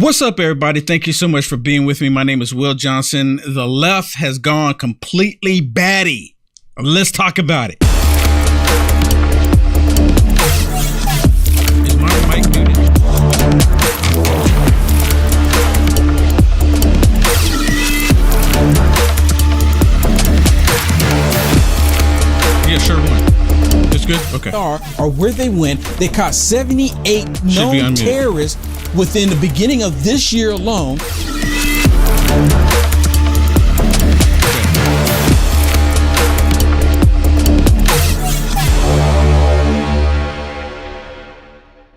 What's up, everybody? Thank you so much for being with me. My name is Will Johnson. The left has gone completely batty. Let's talk about it. Is my mic muted? Yeah, sure. It's good? Okay. Or where they went, they caught 78 known terrorists within the beginning of this year alone.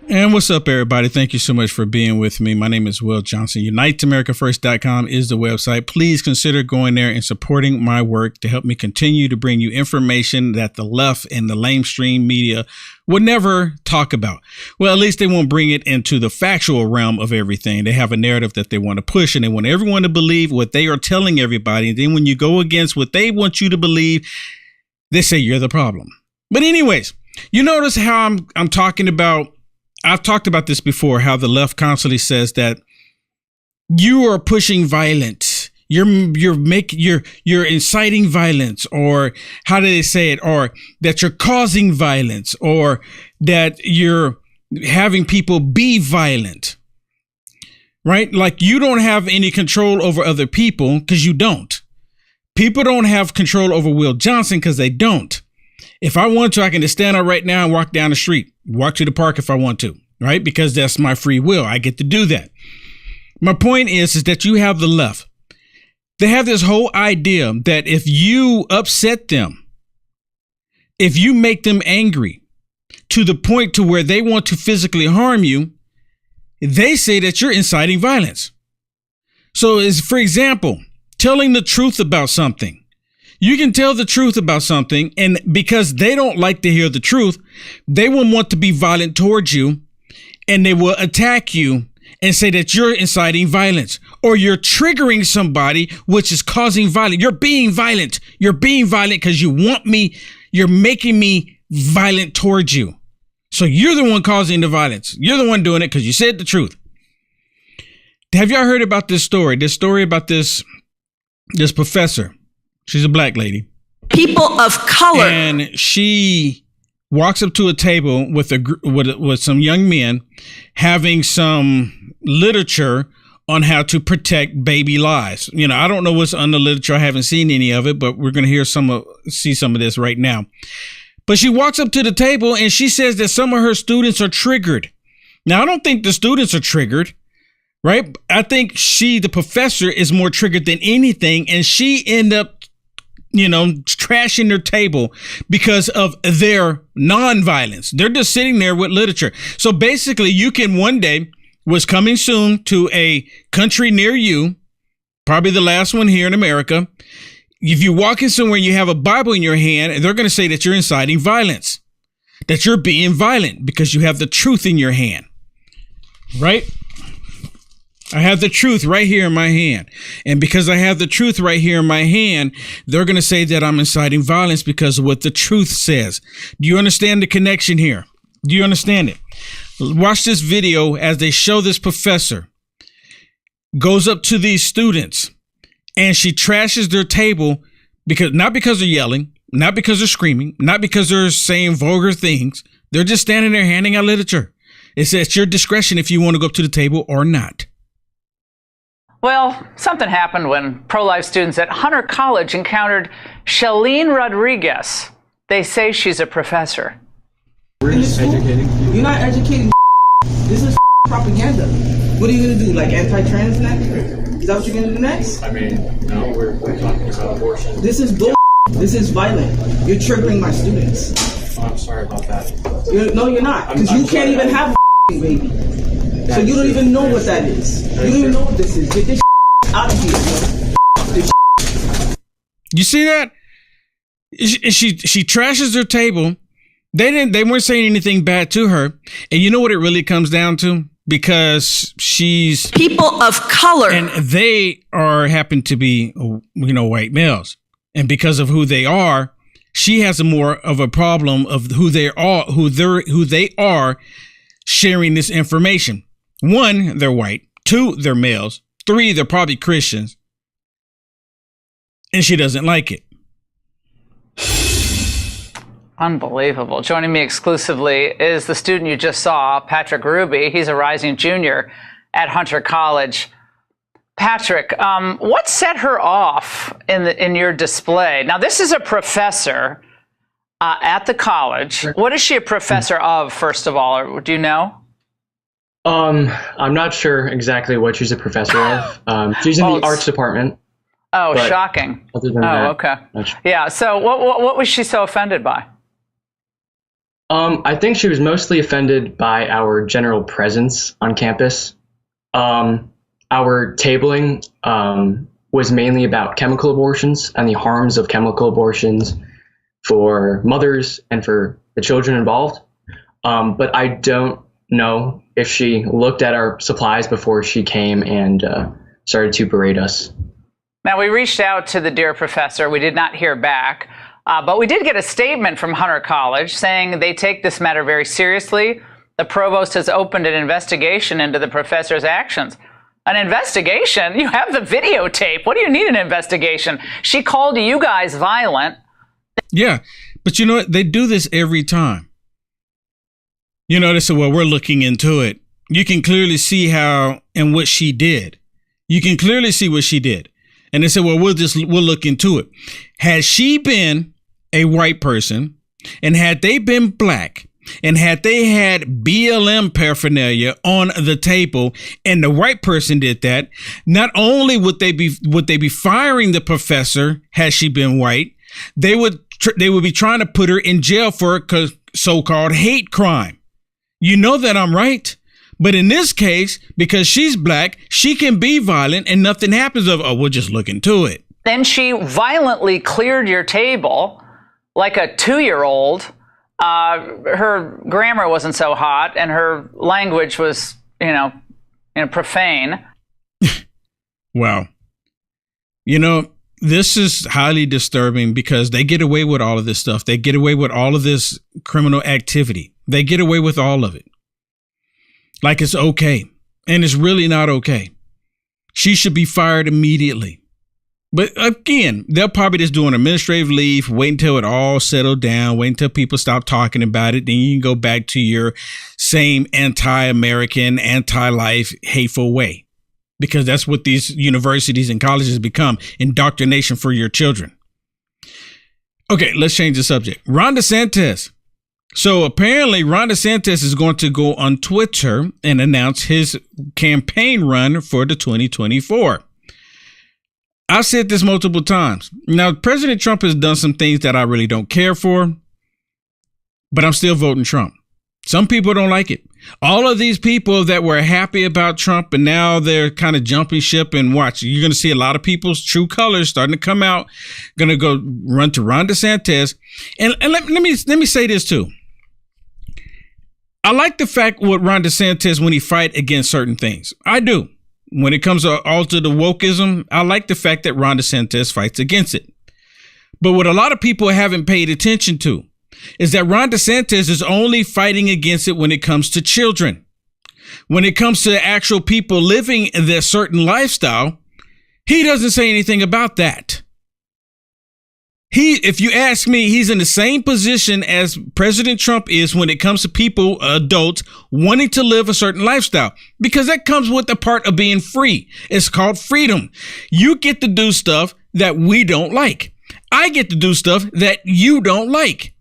And what's up, everybody? Thank you so much for being with me. My name is Will Johnson. UniteAmericaFirst.com is the website. Please consider going there and supporting my work to help me continue to bring you information that the left and the lamestream media would never talk about. Well, at least they won't bring it into the factual realm of everything. They have a narrative that they want to push, and they want everyone to believe what they are telling everybody. And then when you go against what they want you to believe, they say you're the problem. But anyways, you notice how I'm talking about, I've talked about this before, how the left constantly says that you are pushing violence. You're inciting violence, or how do they say it? Or that you're causing violence, or that you're having people be violent, right? Like you don't have any control over other people because you don't. People don't have control over Will Johnson because they don't. If I want to, I can just stand up right now and walk down the street, walk to the park if I want to, right? Because that's my free will. I get to do that. My point is that you have the left. They have this whole idea that if you upset them, if you make them angry to the point to where they want to physically harm you, they say that you're inciting violence. So as for example, telling the truth about something. You can tell the truth about something, and because they don't like to hear the truth, they will want to be violent towards you, and they will attack you and say that you're inciting violence, or you're triggering somebody, which is causing violence. You're being violent. You're being violent because you want me. You're making me violent towards you. So you're the one causing the violence. You're the one doing it because you said the truth. Have y'all heard about this story? This story about this professor. She's a black lady. People of color. And she walks up to a table with some young men having some literature on how to protect baby lives. You know, I don't know what's on the literature. I haven't seen any of it, but we're going to see some of this right now. But she walks up to the table and she says that some of her students are triggered. Now, I don't think the students are triggered. Right? I think the professor, is more triggered than anything. And she ended up, trashing their table because of their nonviolence. They're just sitting there with literature. So basically, you can one day, was coming soon to a country near you, probably the last one here in America. If you walk in somewhere and you have a Bible in your hand, they're going to say that you're inciting violence, that you're being violent because you have the truth in your hand. Right? I have the truth right here in my hand. And because I have the truth right here in my hand, they're going to say that I'm inciting violence because of what the truth says. Do you understand the connection here? Do you understand it? Watch this video as they show this professor goes up to these students and she trashes their table not because they're yelling, not because they're screaming, not because they're saying vulgar things. They're just standing there handing out literature. It's at your discretion if you want to go up to the table or not. Well, something happened when pro-life students at Hunter College encountered Shalene Rodriguez. They say she's a professor. We're just educating. You're not educating. This is propaganda. What are you going to do, like anti-trans next? Is that what you're going to do next? I mean, no, we're talking about abortion. This is bull. This is violent. You're triggering my students. Oh, I'm sorry about that. No, you're not. Because you can't even have a baby. So you don't even know what that is. You don't even know what this is. Get this out of here. You see that? She trashes her table. They weren't saying anything bad to her. And you know what it really comes down to? Because she's people of color. And they happen to be, white males. And because of who they are, she has more of a problem of who they are sharing this information. One, they're white. 2, they're males. 3, they're probably Christians. And she doesn't like it. Unbelievable. Joining me exclusively is the student you just saw, Patrick Ruby. He's a rising junior at Hunter College. Patrick, what set her off in your display? Now, this is a professor at the college. What is she a professor of, first of all? Or do you know? I'm not sure exactly what she's a professor of. She's in the arts department. Oh, shocking. Other than that, okay. Yeah. So what was she so offended by? I think she was mostly offended by our general presence on campus. Our tabling was mainly about chemical abortions and the harms of chemical abortions for mothers and for the children involved. But I don't know if she looked at our supplies before she came and started to berate us. Now, we reached out to the dear professor. We did not hear back. But we did get a statement from Hunter College saying they take this matter very seriously. The provost has opened an investigation into the professor's actions. An investigation? You have the videotape. What do you need an investigation? She called you guys violent. Yeah, but you know what? They do this every time. You know, they say, well, we're looking into it. You can clearly see how and what she did. You can clearly see what she did. And they said, well, we'll look into it. Had she been a white person, and had they been black, and had they had BLM paraphernalia on the table, and the white person did that, not only would they be firing the professor had she been white, they would be trying to put her in jail for a so-called hate crime. You know that I'm right. But in this case, because she's black, she can be violent and nothing happens of, oh, we'll just look into it. Then she violently cleared your table like a 2-year-old. Her grammar wasn't so hot and her language was, profane. Wow. You know, this is highly disturbing because they get away with all of this stuff. They get away with all of this criminal activity. They get away with all of it. Like it's okay. And it's really not okay. She should be fired immediately. But again, they'll probably just do an administrative leave, wait until it all settled down, wait until people stop talking about it. Then you can go back to your same anti-American, anti-life, hateful way. Because that's what these universities and colleges become, indoctrination for your children. Okay, let's change the subject. Ron DeSantis. So apparently Ron DeSantis is going to go on Twitter and announce his campaign run for the 2024. I've said this multiple times. Now, President Trump has done some things that I really don't care for, but I'm still voting Trump. Some people don't like it. All of these people that were happy about Trump and now they're kind of jumping ship, and watch, you're going to see a lot of people's true colors starting to come out, going to go run to Ron DeSantis. And let me say this too. I like the fact with Ron DeSantis when he fight against certain things. I do. When it comes to alter the wokeism, I like the fact that Ron DeSantis fights against it. But what a lot of people haven't paid attention to is that Ron DeSantis is only fighting against it when it comes to children. When it comes to actual people living their certain lifestyle, he doesn't say anything about that. If you ask me, he's in the same position as President Trump is when it comes to people, adults, wanting to live a certain lifestyle, because that comes with the part of being free. It's called freedom. You get to do stuff that we don't like. I get to do stuff that you don't like.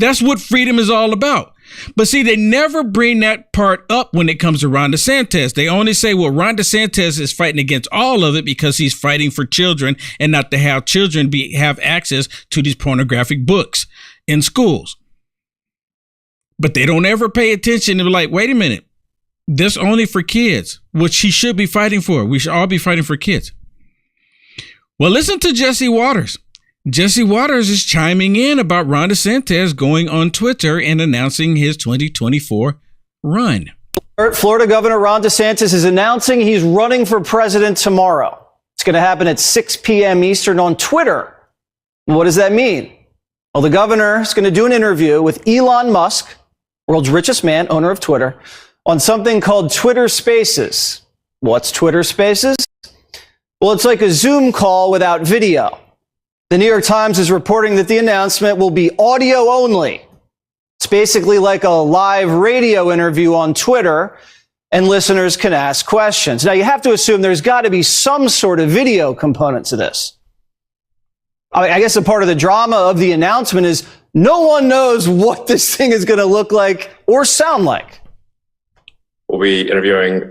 That's what freedom is all about. But see, they never bring that part up when it comes to Ron DeSantis. They only say, well, Ron DeSantis is fighting against all of it because he's fighting for children and not to have children have access to these pornographic books in schools. But they don't ever pay attention and be like, wait a minute, this only for kids, which he should be fighting for. We should all be fighting for kids. Well, listen to Jesse Waters. Jesse Waters is chiming in about Ron DeSantis going on Twitter and announcing his 2024 run. Florida Governor Ron DeSantis is announcing he's running for president tomorrow. It's going to happen at 6 p.m. Eastern on Twitter. What does that mean? Well, the governor is going to do an interview with Elon Musk, world's richest man, owner of Twitter, on something called Twitter Spaces. What's Twitter Spaces? Well, it's like a Zoom call without video. The New York Times is reporting that the announcement will be audio only. It's basically like a live radio interview on Twitter, and listeners can ask questions. Now, you have to assume there's got to be some sort of video component to this. I guess a part of the drama of the announcement is no one knows what this thing is going to look like or sound like. We'll be interviewing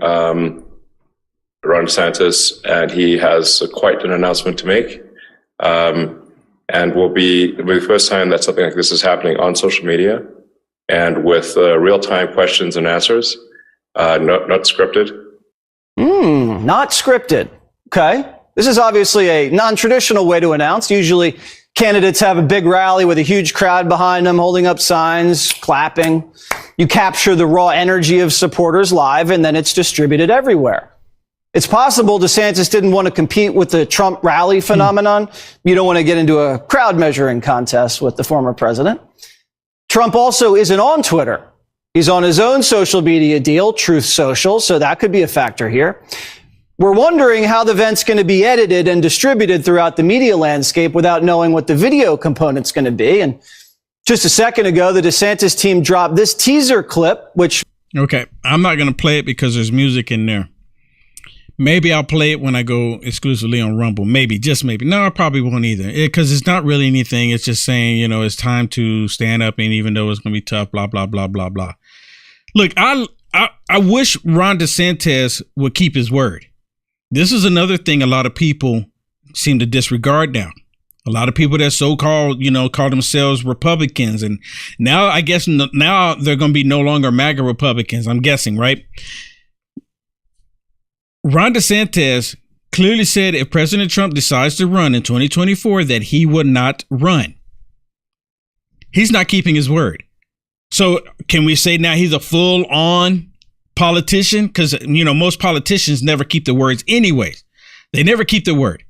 Ron DeSantis, and he has quite an announcement to make. And it'll be the first time that something like this is happening on social media and with real-time questions and answers, not scripted. Not scripted. Okay. This is obviously a non-traditional way to announce. Usually candidates have a big rally with a huge crowd behind them, holding up signs, clapping. You capture the raw energy of supporters live, and then it's distributed everywhere. It's possible DeSantis didn't want to compete with the Trump rally phenomenon. You don't want to get into a crowd measuring contest with the former president. Trump also isn't on Twitter. He's on his own social media deal, Truth Social, so that could be a factor here. We're wondering how the event's going to be edited and distributed throughout the media landscape without knowing what the video component's going to be. And just a second ago, the DeSantis team dropped this teaser clip, which... Okay, I'm not going to play it because there's music in there. Maybe I'll play it when I go exclusively on Rumble. Maybe, just maybe. No, I probably won't either. Because it's not really anything. It's just saying, you know, it's time to stand up, and even though it's going to be tough, blah, blah, blah, blah, blah. Look, I wish Ron DeSantis would keep his word. This is another thing a lot of people seem to disregard now. A lot of people that so-called, call themselves Republicans. And now, I guess, now they're going to be no longer MAGA Republicans, I'm guessing, right? Ron DeSantis clearly said if President Trump decides to run in 2024, that he would not run. He's not keeping his word. So can we say now he's a full-on politician? Because, most politicians never keep their words anyways. They never keep their word.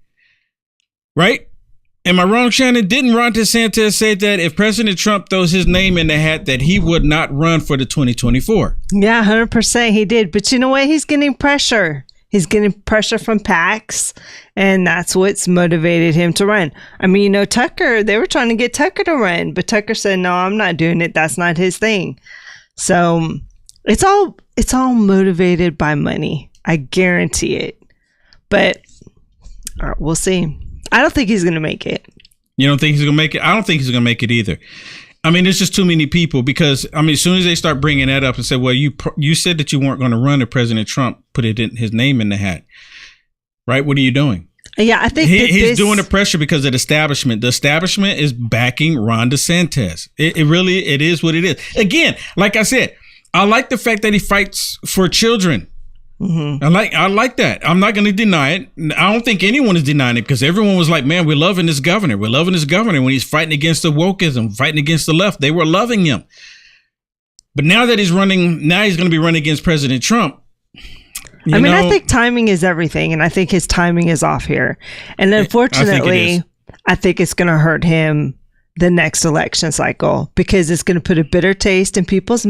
Right? Am I wrong, Shannon? Didn't Ron DeSantis say that if President Trump throws his name in the hat, that he would not run for the 2024? Yeah, 100% he did. But you know what? He's getting pressure. He's getting pressure from PACs, and that's what's motivated him to run. I mean, Tucker, they were trying to get Tucker to run, but Tucker said, no, I'm not doing it. That's not his thing. So it's all motivated by money. I guarantee it. But we'll see. I don't think he's going to make it. You don't think he's going to make it? I don't think he's going to make it either. I mean, there's just too many people because, as soon as they start bringing that up and say, well, you said that you weren't going to run if President Trump put his name in the hat. Right? What are you doing? Yeah, I think he's doing the pressure because of the establishment. The establishment is backing Ron DeSantis. It is what it is. Again, like I said, I like the fact that he fights for children. Mm-hmm. I like that. I'm not going to deny it. I don't think anyone is denying it because everyone was like, man, we're loving this governor. We're loving this governor when he's fighting against the wokeism, fighting against the left. They were loving him. But now that he's going to be running against President Trump. I think timing is everything. And I think his timing is off here. And unfortunately, I think it's going to hurt him the next election cycle because it's going to put a bitter taste in people's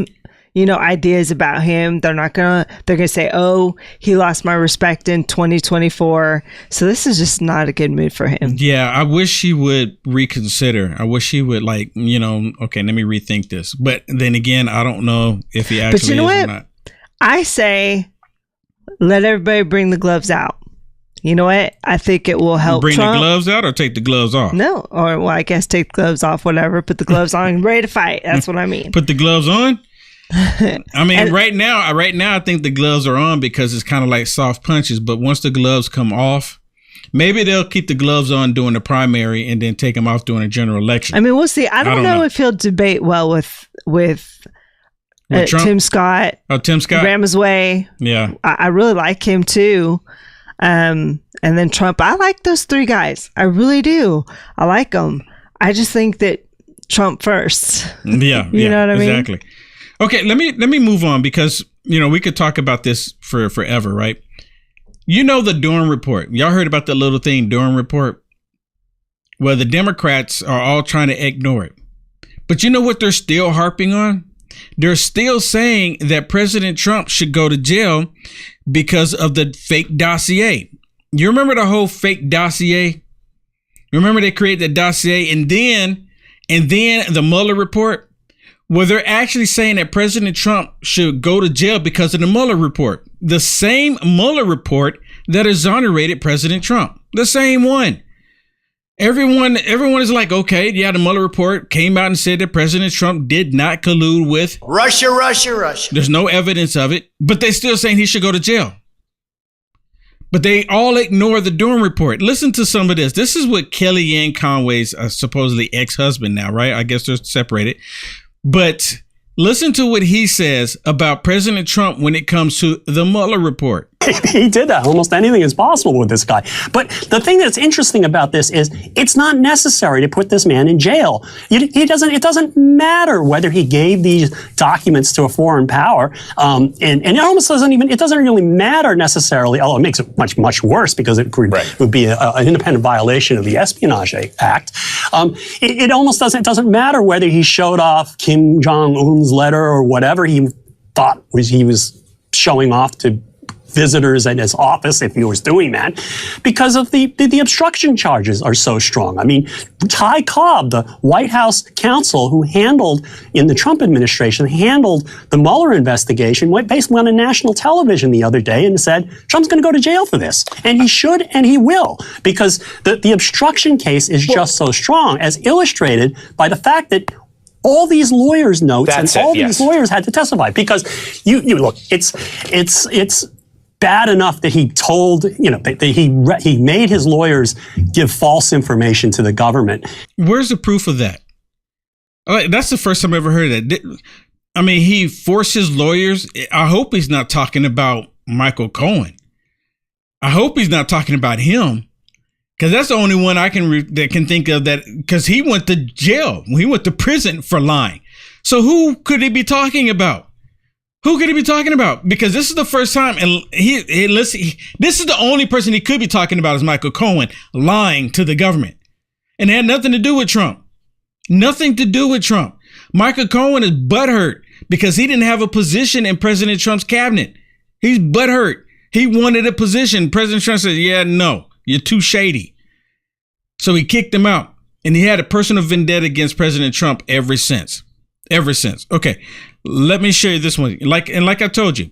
ideas about him. They're going to say, oh, he lost my respect in 2024. So this is just not a good mood for him. Yeah, I wish he would reconsider. I wish he would okay, let me rethink this. But then again, I don't know if he actually is or not. I say, let everybody bring the gloves out. You know what? I think it will help Bring Trump. The gloves out or take the gloves off? No. Or, well, I guess take the gloves off, whatever. Put the gloves on, ready to fight. That's what I mean. Put the gloves on? Right now, I think the gloves are on because it's kind of like soft punches. But once the gloves come off, maybe they'll keep the gloves on during the primary and then take them off during a general election. We'll see. I don't know if he'll debate well with Tim Scott. Oh, Tim Scott. Rama's Way. Yeah. I really like him too. And then Trump. I like those three guys. I really do. I like them. I just think that Trump first. Yeah. you know what I mean? Exactly. Okay, let me move on because, we could talk about this for forever, right? The Durham report. Y'all heard about that little thing, Durham report? Well, the Democrats are all trying to ignore it. But you know what they're still harping on? They're still saying that President Trump should go to jail because of the fake dossier. You remember the whole fake dossier? Remember they created the dossier and then the Mueller report? Well, they're actually saying that President Trump should go to jail because of the Mueller report. The same Mueller report that exonerated President Trump. The same one. Everyone is like, okay, yeah, the Mueller report came out and said that President Trump did not collude with Russia. There's no evidence of it, but they're still saying he should go to jail. But they all ignore the Durham report. Listen to some of this. This is what Kellyanne Conway's supposedly ex-husband now, right? I guess they're separated. But listen to what he says about President Trump when it comes to the Mueller report. He did that. Almost anything is possible with this guy. But the thing that's interesting about this is it's not necessary to put this man in jail. It doesn't matter whether he gave these documents to a foreign power. And it almost it doesn't really matter necessarily, although it makes it much worse because it would be an independent violation of the Espionage Act. It doesn't matter whether he showed off Kim Jong-un's letter or whatever he thought he was showing off to visitors in his office if he was doing that, because of the obstruction charges are so strong. I mean, Ty Cobb, the White House counsel who handled, in the Trump administration, handled the Mueller investigation, went basically on a national television the other day and said, Trump's going to go to jail for this. And he should, and he will, because the obstruction case is just so strong, as illustrated by the fact that all these lawyers' notes these lawyers had to testify, because you look, it's bad enough that he told, that he made his lawyers give false information to the government. Where's the proof of that? That's the first time I ever heard of that. I mean, he forced his lawyers. I hope he's not talking about Michael Cohen. I hope he's not talking about him, because that's the only one I can think of that, because he went to jail. He went to prison for lying. So who could he be talking about? Who could he be talking about? Because this is the first time, and this is the only person he could be talking about is Michael Cohen lying to the government. And it had nothing to do with Trump. Nothing to do with Trump. Michael Cohen is butthurt because he didn't have a position in President Trump's cabinet. He's butthurt. He wanted a position. President Trump said, yeah, no, you're too shady. So he kicked him out. And he had a personal vendetta against President Trump ever since. Okay, let me show you this one. Like I told you,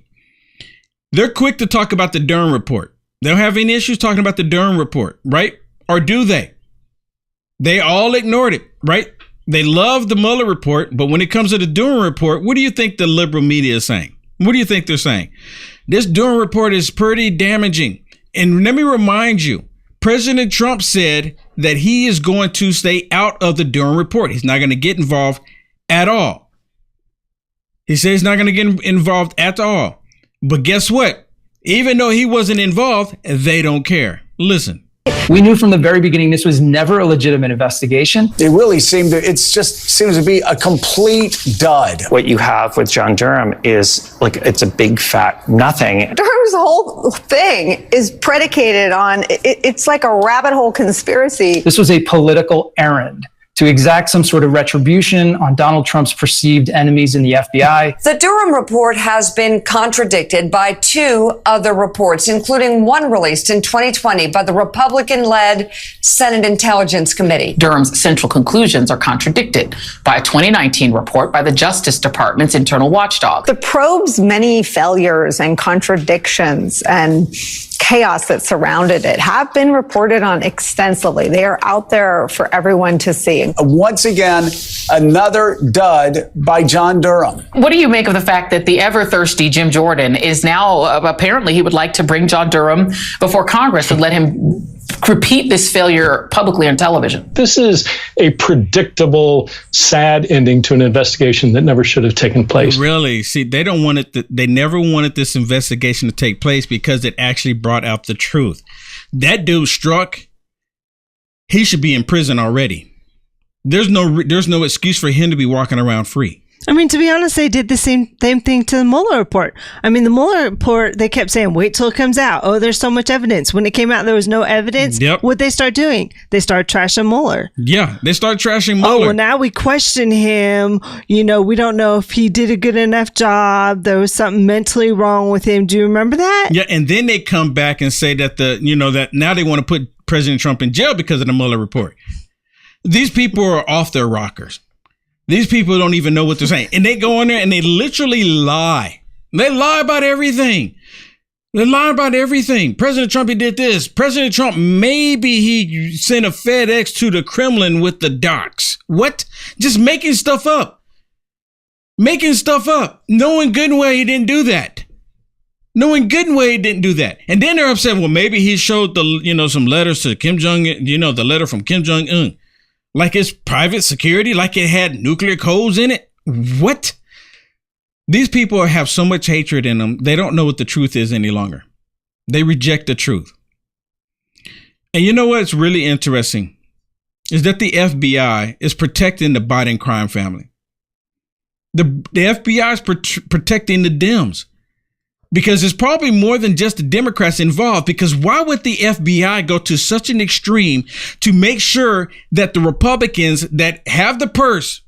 they're quick to talk about the Durham report. They don't have any issues talking about the Durham report, right? Or do they? They all ignored it, right? They love the Mueller report, but when it comes to the Durham report, what do you think the liberal media is saying? What do you think they're saying? This Durham report is pretty damaging. And let me remind you, President Trump said that he is going to stay out of the Durham report. He's not going to get involved at all. He says he's not going to get involved at all. But guess what? Even though he wasn't involved, they don't care. Listen. We knew from the very beginning this was never a legitimate investigation. It just seems to be a complete dud. What you have with John Durham is it's a big fat nothing. Durham's whole thing is predicated on, it's like a rabbit hole conspiracy. This was a political errand to exact some sort of retribution on Donald Trump's perceived enemies in the FBI. The Durham report has been contradicted by two other reports, including one released in 2020 by the Republican-led Senate Intelligence Committee. Durham's central conclusions are contradicted by a 2019 report by the Justice Department's internal watchdog. The probe's many failures and contradictions and chaos that surrounded it have been reported on extensively. They are out there for everyone to see. Once again, another dud by John Durham. What do you make of the fact that the ever-thirsty Jim Jordan is now, apparently he would like to bring John Durham before Congress and let him repeat this failure publicly on television? This is a predictable, sad ending to an investigation that never should have taken place. Really? See, they don't want it. They never wanted this investigation to take place because it actually brought out the truth. That dude Strzok, he should be in prison already. There's no excuse for him to be walking around free. I mean, to be honest, they did the same thing to the Mueller report. I mean, the Mueller report, they kept saying, wait till it comes out. Oh, there's so much evidence. When it came out, there was no evidence. Yep. What'd they start doing? They started trashing Mueller. Yeah, they started trashing Mueller. Oh, well, now we question him. You know, we don't know if he did a good enough job. There was something mentally wrong with him. Do you remember that? Yeah, and then they come back and say that that now they want to put President Trump in jail because of the Mueller report. These people are off their rockers. These people don't even know what they're saying. And they go in there and they literally lie. They lie about everything. They lie about everything. President Trump, he did this. President Trump, maybe he sent a FedEx to the Kremlin with the docs. What? Just making stuff up. Making stuff up. Knowing good and well he didn't do that. Knowing good and well he didn't do that. And then they're upset. Well, maybe he showed some letters to Kim Jong-un, the letter from Kim Jong-un. Like it's private security, like it had nuclear codes in it. What? These people have so much hatred in them, they don't know what the truth is any longer. They reject the truth. And you know what's really interesting is that the FBI is protecting the Biden crime family. The FBI is protecting the Dems. Because there's probably more than just the Democrats involved. Because why would the FBI go to such an extreme to make sure that the Republicans that have the purse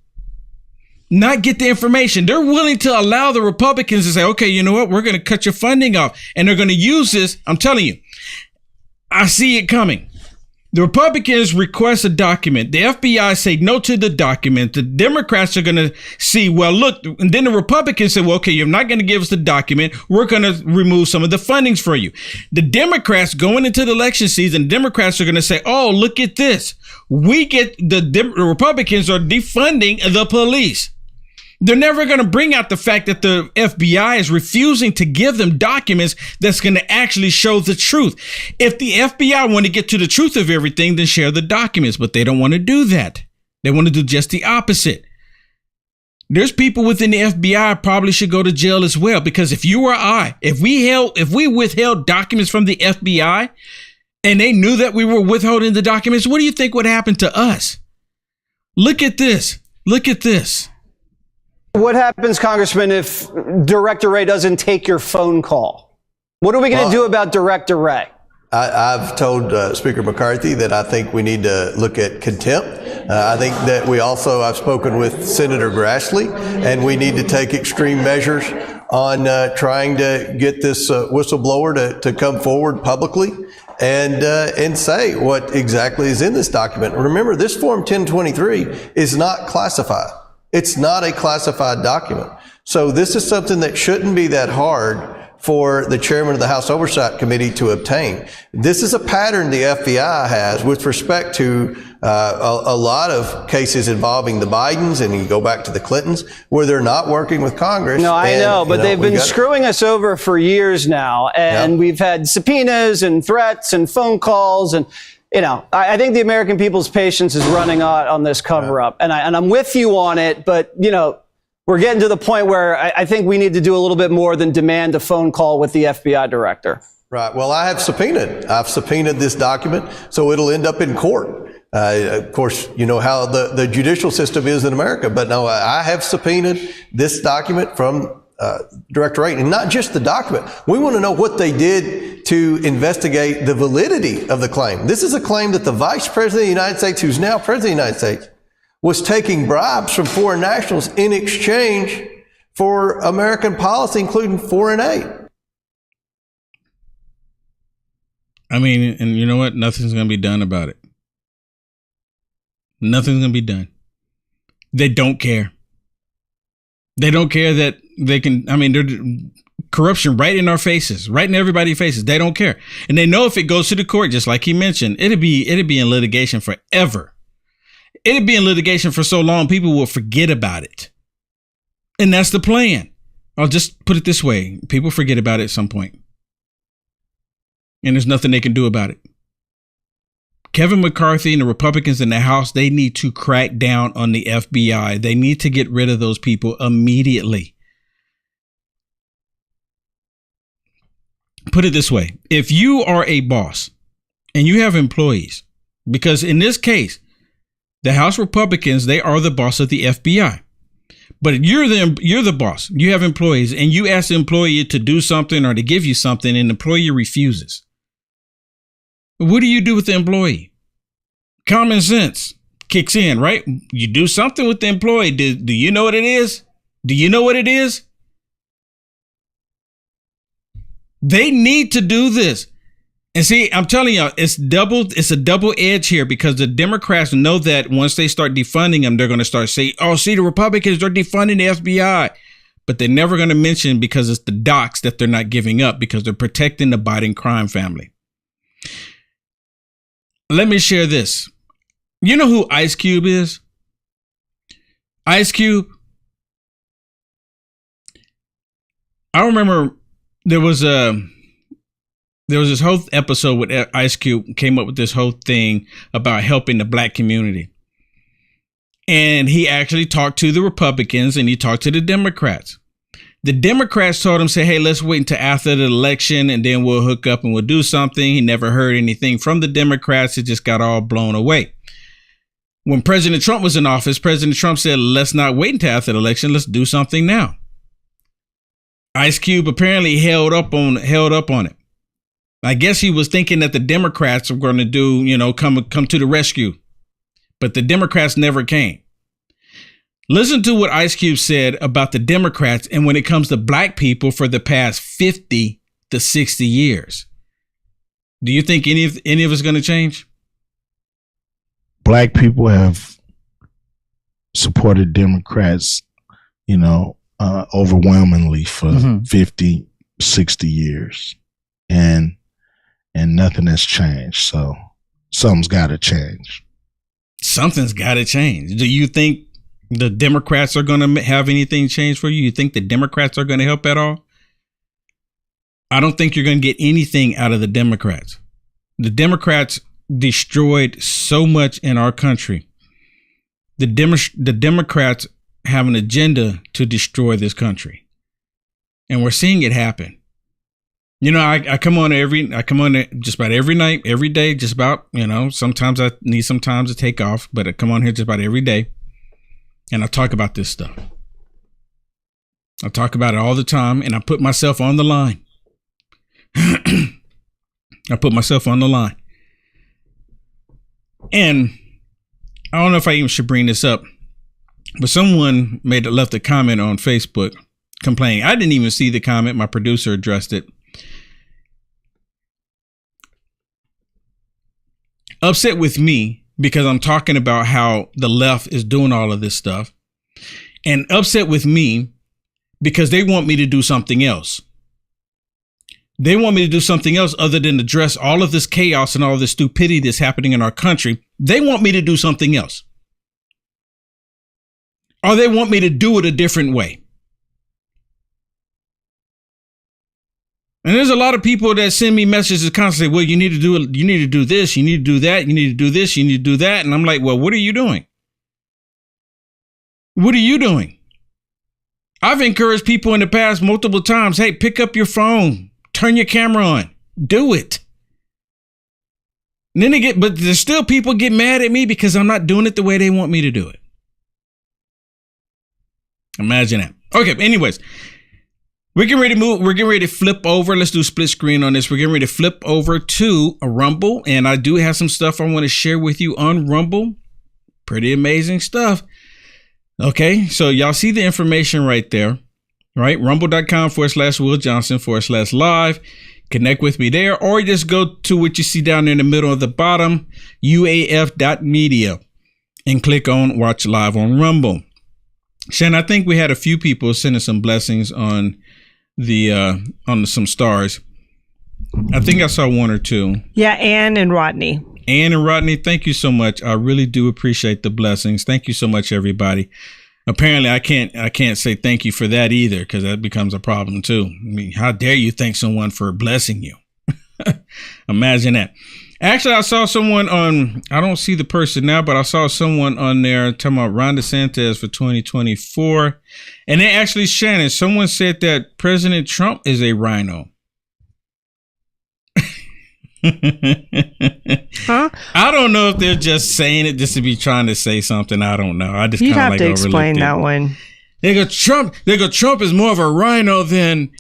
not get the information? They're willing to allow the Republicans to say, okay, you know what? We're going to cut your funding off. And they're going to use this. I'm telling you, I see it coming. The Republicans request a document. The FBI say no to the document. The Democrats are going to see, well, look, and then the Republicans say, well, okay, you're not going to give us the document. We're going to remove some of the fundings for you. The Democrats going into the election season, Democrats are going to say, oh, look at this. We get the Republicans are defunding the police. They're never going to bring out the fact that the FBI is refusing to give them documents that's going to actually show the truth. If the FBI want to get to the truth of everything, then share the documents, but they don't want to do that. They want to do just the opposite. There's people within the FBI probably should go to jail as well, because if you or I, if we withheld documents from the FBI and they knew that we were withholding the documents, what do you think would happen to us? Look at this. Look at this. What happens, Congressman, if Director Wray doesn't take your phone call? What are we going to do about Director Wray? I've told Speaker McCarthy that I think we need to look at contempt. I think that I've spoken with Senator Grassley, and we need to take extreme measures on trying to get this whistleblower to come forward publicly and say what exactly is in this document. Remember, this Form 1023 is not classified. It's not a classified document. So this is something that shouldn't be that hard for the chairman of the House Oversight Committee to obtain. This is a pattern the FBI has with respect to a lot of cases involving the Bidens, and you go back to the Clintons, where they're not working with Congress. No, I know, but they've been screwing us over for years now, and we've had subpoenas and threats and phone calls, and I think the American people's patience is running out on this cover-up, and I'm with you on it, but, we're getting to the point where I think we need to do a little bit more than demand a phone call with the FBI director. Right. Well, I've subpoenaed this document, so it'll end up in court. Of course, you know how the judicial system is in America, but no, I have subpoenaed this document from Director Wray, and not just the document. We want to know what they did to investigate the validity of the claim. This is a claim that the Vice President of the United States, who's now President of the United States, was taking bribes from foreign nationals in exchange for American policy, including foreign aid. I mean, and you know what? Nothing's going to be done about it. Nothing's going to be done. They don't care. They don't care that they can, they're corruption right in our faces, right in everybody's faces. They don't care. And they know if it goes to the court, just like he mentioned, it'd be in litigation forever. It'd be in litigation for so long, people will forget about it. And that's the plan. I'll just put it this way. People forget about it at some point. And there's nothing they can do about it. Kevin McCarthy and the Republicans in the House, they need to crack down on the FBI. They need to get rid of those people immediately. Put it this way. If you are a boss and you have employees, because in this case, the House Republicans, they are the boss of the FBI. But you're the boss. You have employees, and you ask the employee to do something or to give you something, and the employee refuses. What do you do with the employee? Common sense kicks in, right? You do something with the employee. Do you know what it is? Do you know what it is? They need to do this. And see, I'm telling you, it's a double edge here, because the Democrats know that once they start defunding them, they're going to start saying, oh, see, the Republicans, they're defunding the FBI. But they're never going to mention, because it's the docs that they're not giving up, because they're protecting the Biden crime family. Let me share this. You know who Ice Cube is? Ice Cube. I remember there was this whole episode with Ice Cube came up with this whole thing about helping the black community. And he actually talked to the Republicans and he talked to the Democrats. The Democrats told him, say, hey, let's wait until after the election and then we'll hook up and we'll do something. He never heard anything from the Democrats. It just got all blown away. When President Trump was in office, President Trump said, let's not wait until after the election. Let's do something now. Ice Cube apparently held up on it. I guess he was thinking that the Democrats were going to do, come to the rescue. But the Democrats never came. Listen to what Ice Cube said about the Democrats and when it comes to black people for the past 50 to 60 years. Do you think any of it's going to change? Black people have supported Democrats, overwhelmingly for 50, 60 years. And nothing has changed. So something's got to change. Something's got to change. Do you think the Democrats are going to have anything change for you? You think the Democrats are going to help at all? I don't think you're going to get anything out of the Democrats. The Democrats destroyed so much in our country. The Democrats have an agenda to destroy this country. And we're seeing it happen. I come on just about every night, every day, just about, sometimes I need some time to take off, but I come on here just about every day and I talk about this stuff. I talk about it all the time and I put myself on the line. I put myself on the line. And I don't know if I even should bring this up, but someone left a comment on Facebook complaining. I didn't even see the comment. My producer addressed it. Upset with me because I'm talking about how the left is doing all of this stuff, and upset with me because they want me to do something else. They want me to do something else other than address all of this chaos and all of this stupidity that's happening in our country. They want me to do something else. Or they want me to do it a different way. And there's a lot of people that send me messages constantly, well, you need to do it. You need to do this. You need to do that. You need to do this. You need to do that. And I'm like, well, what are you doing? What are you doing? I've encouraged people in the past multiple times. Hey, pick up your phone, turn your camera on, do it. And then but there's still people get mad at me because I'm not doing it the way they want me to do it. Imagine that. Okay. Anyways. We're getting ready to move. We're getting ready to flip over. Let's do split screen on this. We're getting ready to flip over to a Rumble. And I do have some stuff I want to share with you on Rumble. Pretty amazing stuff. Okay. So y'all see the information right there, right? Rumble.com/Will Johnson/live. Connect with me there, or just go to what you see down there in the middle of the bottom, uaf.media, and click on watch live on Rumble. Shannon, I think we had a few people sending some blessings on some stars. I think I saw one or two. Yeah, Ann and Rodney. Ann and Rodney, thank you so much. I really do appreciate the blessings. Thank you so much, everybody. Apparently, I can't say thank you for that either, because that becomes a problem too. I mean, how dare you thank someone for blessing you? Imagine that. Actually, I saw someone I don't see the person now, but I saw someone on there talking about Ron DeSantis for 2024. And then actually, Shannon, someone said that President Trump is a rhino. Huh? I don't know if they're just saying it just to be trying to say something. I don't know. I just You'd kind of have like to explain that one. They go Trump is more of a rhino than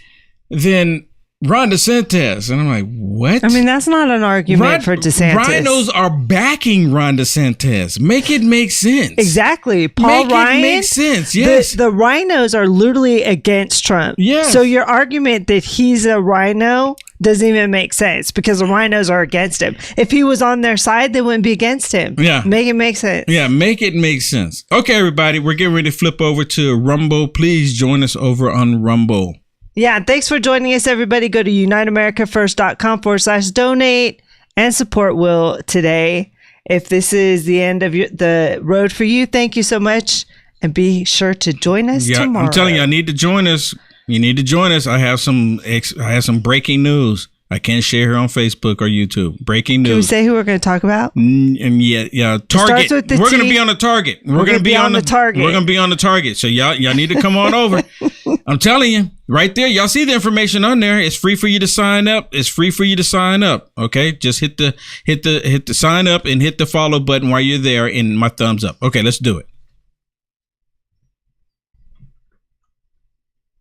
Ron DeSantis. And I'm like, what? I mean, that's not an argument for DeSantis. Rhinos are backing Ron DeSantis. Make it make sense. Exactly. Paul Ryan. It make sense. Yes. The rhinos are literally against Trump. Yes. So your argument that he's a rhino doesn't even make sense because the rhinos are against him. If he was on their side, they wouldn't be against him. Yeah. Make it make sense. Yeah, make it make sense. Okay, everybody, we're getting ready to flip over to Rumble. Please join us over on Rumble. Yeah, thanks for joining us, everybody. Go to uniteamericafirst.com/donate and support Will today. If this is the end of the road for you, thank you so much. And be sure to join us tomorrow. I'm telling you, I need to join us. You need to join us. I have some breaking news. I can't share here on Facebook or YouTube. Breaking news. Can we say who we're going to talk about? Yeah. Target. We're going to be on the Target. We're going to be on the Target. We're going to be on the Target. So y'all need to come on over. I'm telling you, right there. Y'all see the information on there. It's free for you to sign up. Okay, just hit the sign up and hit the follow button while you're there, and my thumbs up. Okay, let's do it.